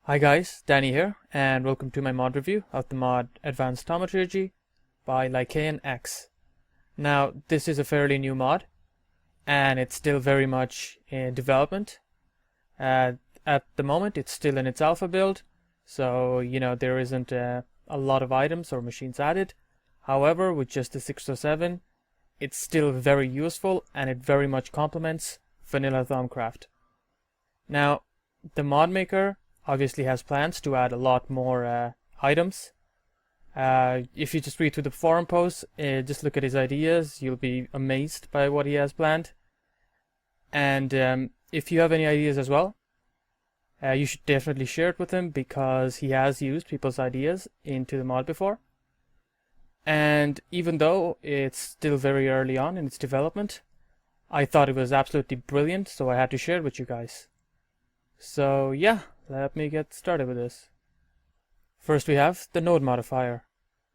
Hi guys, Danny here, and welcome to my mod review of the mod Advanced Thaumaturgy by Lycaon X. Now, this is a fairly new mod, and it's still very much in development. At the moment, it's still in its alpha build, so there isn't a lot of items or machines added. However, with just the 607, it's still very useful, and it very much complements vanilla Thaumcraft. Now, the mod maker obviously has plans to add a lot more items. If you just read through the forum posts, just look at his ideas, you'll be amazed by what he has planned. And if you have any ideas as well, you should definitely share it with him, because he has used people's ideas into the mod before. And even though it's still very early on in its development, I thought it was absolutely brilliant, so I had to share it with you guys. So yeah, let me get started with this. First we have the node modifier.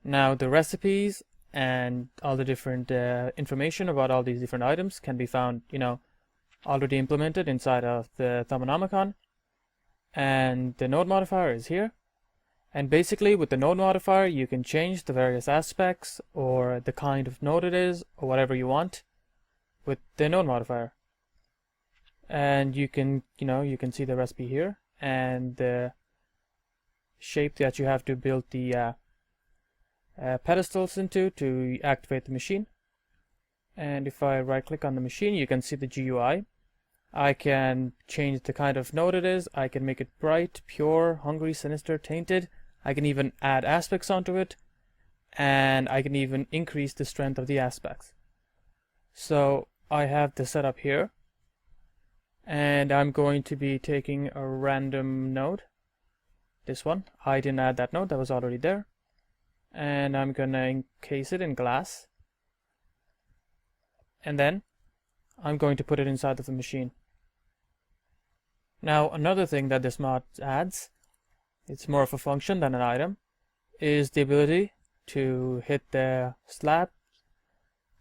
Now the recipes and all the different information about all these different items can be found, already implemented inside of the Thaumaturgy. And the node modifier is here. And basically with the node modifier you can change the various aspects or the kind of node it is or whatever you want with the node modifier. And you can see the recipe here and the shape that you have to build the pedestals into to activate the machine. And if I right click on the machine, you can see the GUI. I can change the kind of node it is. I can make it bright, pure, hungry, sinister, tainted. I can even add aspects onto it, and I can even increase the strength of the aspects. So I have the setup here, and I'm going to be taking a random node, this one. I didn't add that node, that was already there, and I'm gonna encase it in glass, and then I'm going to put it inside of the machine. Now another thing that this mod adds, it's more of a function than an item, is the ability to hit the slab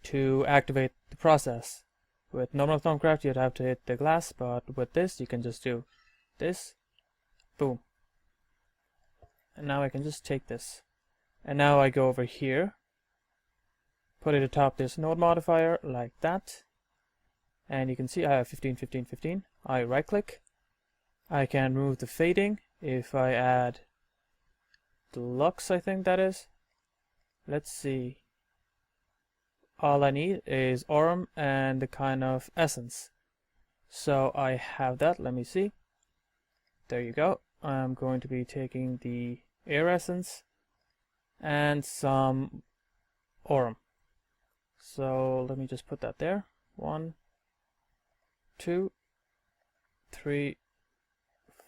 to activate the process. With normal Thaumcraft you'd have to hit the glass, but with this you can just do this, boom. And now I can just take this. And now I go over here, put it atop this node modifier like that. And you can see I have 15, 15, 15. I right click. I can remove the fading if I add deluxe, I think that is. Let's see. All I need is aurum and the kind of essence. So I have that, let me see. There you go. I'm going to be taking the air essence and some aurum. So let me just put that there. 1, 2, 3,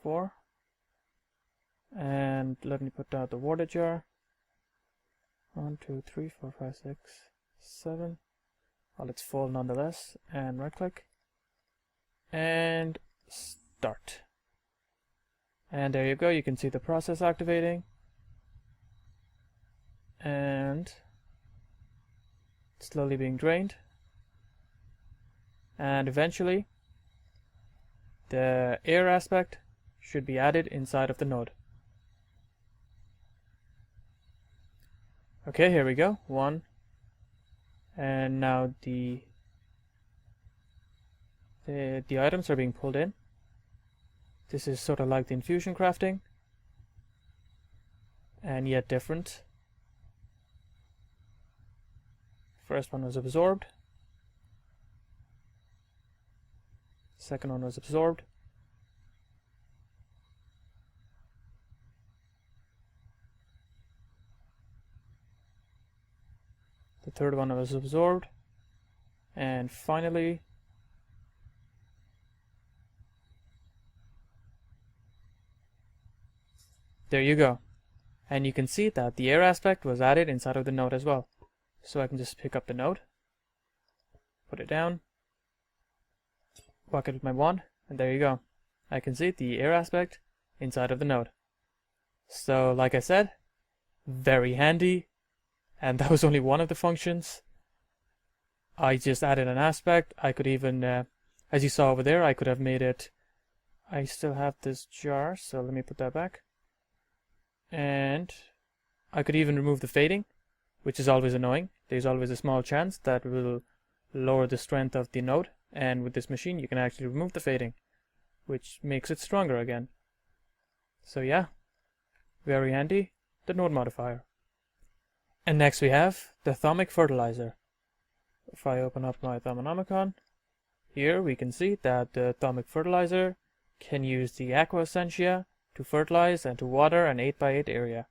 4. And let me put down the water jar. 1, 2, 3, 4, 5, 6, 7. Well, it's full nonetheless. And right click. And start. And there you go, you can see the process activating. And slowly being drained. And eventually the air aspect should be added inside of the node. Okay, here we go. 1. And now the items are being pulled in. This is sort of like the infusion crafting, and yet different. First one was absorbed. Second one was absorbed. The third one was absorbed. And finally, there you go. And you can see that the air aspect was added inside of the node as well. So I can just pick up the node, put it down, walk it with my wand, and there you go. I can see the air aspect inside of the node. So like I said, very handy. And that was only one of the functions. I just added an aspect. I could even, as you saw over there, I could have made it I still have this jar, so let me put that back. And I could even remove the fading, which is always annoying. There's always a small chance that will lower the strength of the node, and with this machine you can actually remove the fading, which makes it stronger again. So yeah, very handy, the node modifier. And next we have the Thaumic Fertilizer. If I open up my Thaumanomicon, here we can see that the Thaumic Fertilizer can use the aqua essentia to fertilize and to water an 8x8 area.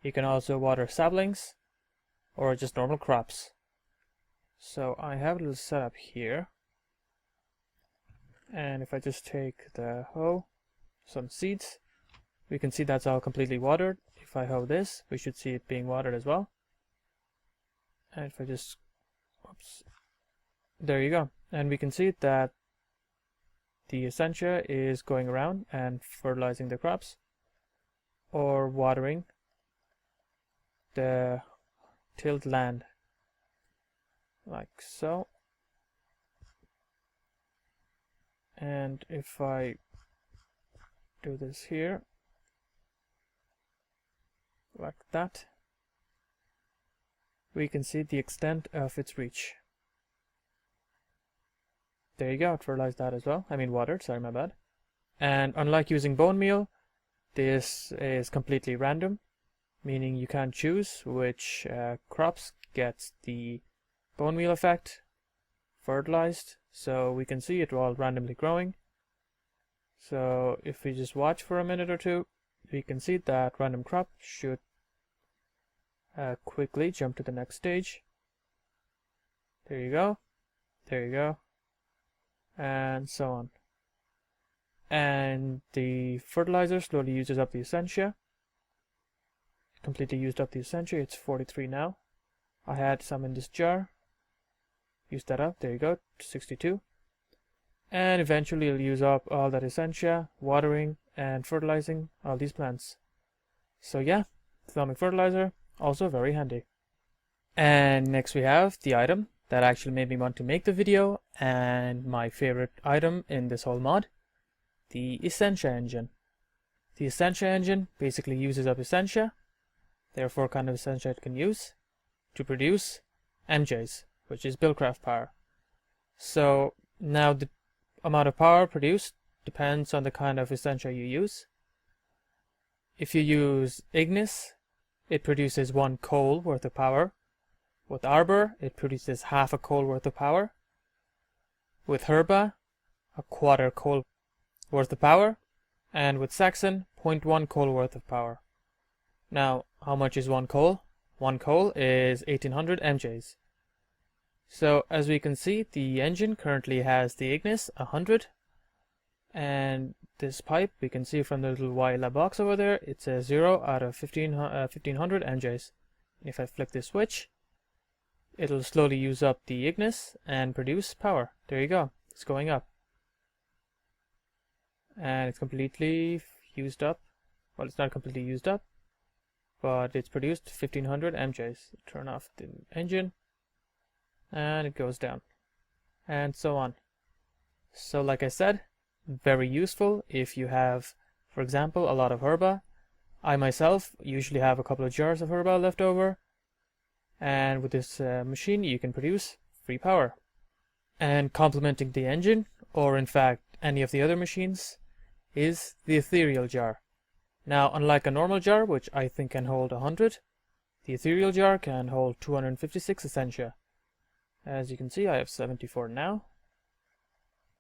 You can also water saplings or just normal crops. So I have a little setup here, and if I just take the hoe, some seeds, we can see that's all completely watered. If I hoe this, we should see it being watered as well. And if I just, oops, there you go. And we can see that the essentia is going around and fertilizing the crops or watering the tilled land, like so. And if I do this here, like that, we can see the extent of its reach. There you go, it fertilized that as well. I mean watered, sorry, my bad. And unlike using bone meal, this is completely random, meaning you can't choose which crops gets the bone meal effect fertilized. So we can see it all randomly growing. So if we just watch for a minute or two, we can see that random crop should quickly jump to the next stage. There you go, there you go, and so on. And the fertilizer slowly uses up the essentia. Completely used up the essentia. It's 43 now. I had some in this jar. Used that up. There you go, 62. And eventually it'll use up all that essentia, watering and fertilizing all these plants. So yeah, Thaumic Fertilizer, also very handy. And next we have the item that actually made me want to make the video, and my favorite item in this whole mod, the Essentia engine. The Essentia engine basically uses up essentia. There are 4 kinds of essentia it can use to produce MJs, which is Buildcraft power. So now the amount of power produced depends on the kind of essentia you use. If you use Ignis, it produces 1 coal worth of power. With Arbor, it produces half a coal worth of power. With Herba, a quarter coal worth of power. And with Saxon, 0.1 coal worth of power. Now, how much is 1 coal? 1 coal is 1800 MJs. So as we can see, the engine currently has the Ignis 100, and this pipe, we can see from the little white box over there, it's a 0 out of 1500 MJs. If I flick this switch, it'll slowly use up the Ignis and produce power. There you go, it's going up. And it's completely used up. Well, it's not completely used up, but it's produced 1500 MJs. Turn off the engine, and it goes down, and so on. So like I said, very useful if you have, for example, a lot of herba. I myself usually have a couple of jars of herba left over, and with this machine you can produce free power. And complementing the engine, or in fact any of the other machines, is the ethereal jar. Now, unlike a normal jar, which I think can hold 100, the ethereal jar can hold 256 essentia. As you can see, I have 74 now,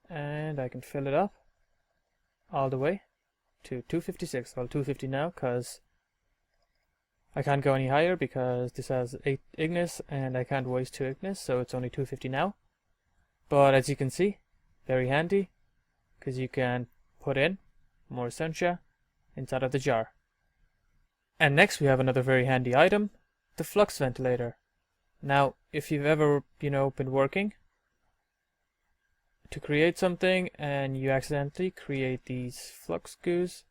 and I can fill it up all the way to 256. Well, 250 now, because I can't go any higher because this has 8 Ignis and I can't waste 2 Ignis, so it's only 250 now. But as you can see, very handy, because you can put in more essentia inside of the jar. And next we have another very handy item, the Flux Ventilator. Now, if you've ever, been working to create something and you accidentally create these flux goos,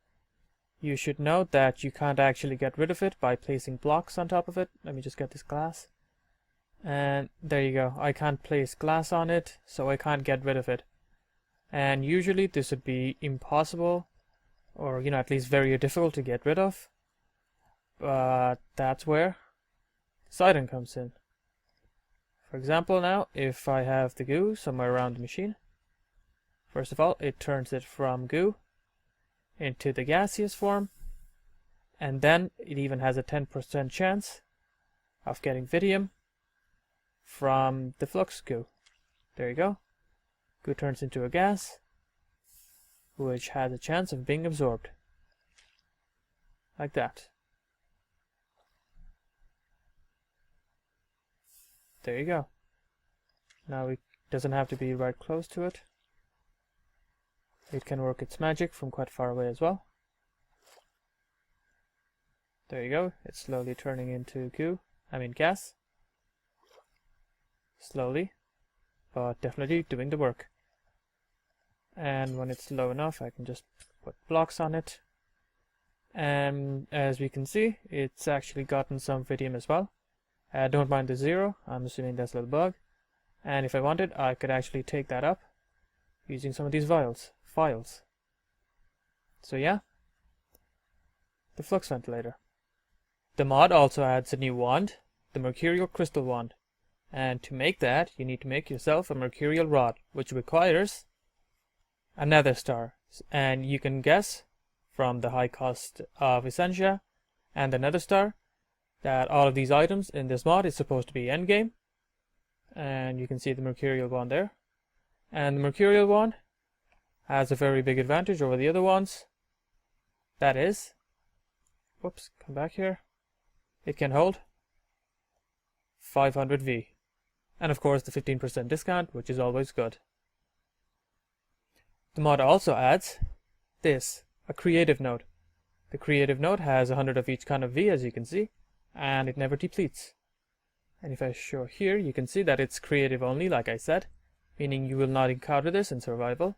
you should know that you can't actually get rid of it by placing blocks on top of it. Let me just get this glass. And there you go. I can't place glass on it, so I can't get rid of it. and usually this would be impossible, or at least very difficult to get rid of. But that's where this item comes in. For example, now if I have the goo somewhere around the machine, first of all it turns it from goo into the gaseous form, and then it even has a 10% chance of getting Vidium from the flux goo. There you go. Goo turns into a gas, which has a chance of being absorbed. Like that. There you go. Now it doesn't have to be right close to it. It can work its magic from quite far away as well. There you go. It's slowly turning into gas. Slowly, but definitely doing the work. And when it's low enough, I can just put blocks on it. And as we can see, it's actually gotten some Vidium as well. Don't mind the 0, I'm assuming that's a little bug. And if I wanted, I could actually take that up using some of these files. So yeah, the Flux Ventilator. The mod also adds a new wand, the Mercurial Crystal Wand. And to make that, you need to make yourself a Mercurial Rod, which requires a Nether Star. And you can guess from the high cost of Essentia and the Nether Star that all of these items in this mod is supposed to be endgame. And you can see the Mercurial Wand there. And the Mercurial Wand has a very big advantage over the other ones. That is, whoops, come back here. It can hold 500 V. And of course the 15% discount, which is always good. The mod also adds this, a creative node. The creative node has 100 of each kind of V, as you can see, and it never depletes. And if I show here, you can see that it's creative only, like I said, meaning you will not encounter this in survival.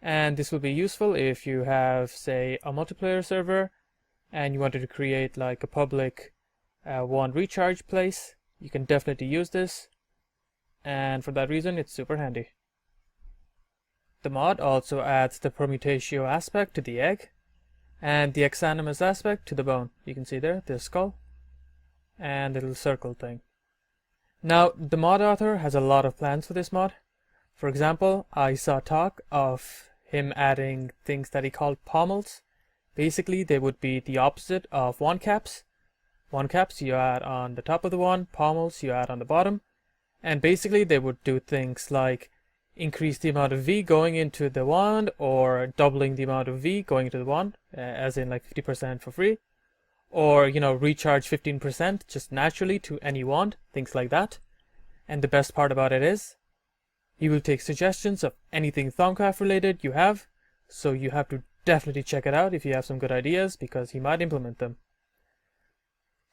And this will be useful if you have, say, a multiplayer server and you wanted to create like a public wand recharge place. You can definitely use this, and for that reason it's super handy. The mod also adds the permutatio aspect to the egg and the exanimus aspect to the bone. You can see there, the skull and the little circle thing. Now, the mod author has a lot of plans for this mod. For example, I saw talk of him adding things that he called pommels. Basically, they would be the opposite of wand caps. Wand caps you add on the top of the wand, pommels you add on the bottom. And basically, they would do things like increase the amount of V going into the wand, or doubling the amount of V going into the wand, as in like 50% for free. Or, recharge 15% just naturally to any wand, things like that. And the best part about it is, he will take suggestions of anything Thaumcraft related you have, so you have to definitely check it out if you have some good ideas, because he might implement them.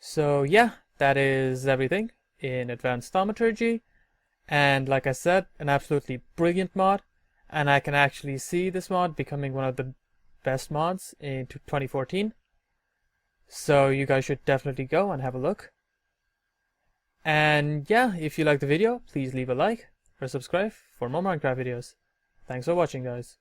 So yeah, that is everything in Advanced Thaumaturgy, and like I said, an absolutely brilliant mod, and I can actually see this mod becoming one of the best mods in 2014. So you guys should definitely go and have a look. And yeah, if you like the video, please leave a like or subscribe for more Minecraft videos. Thanks for watching, guys.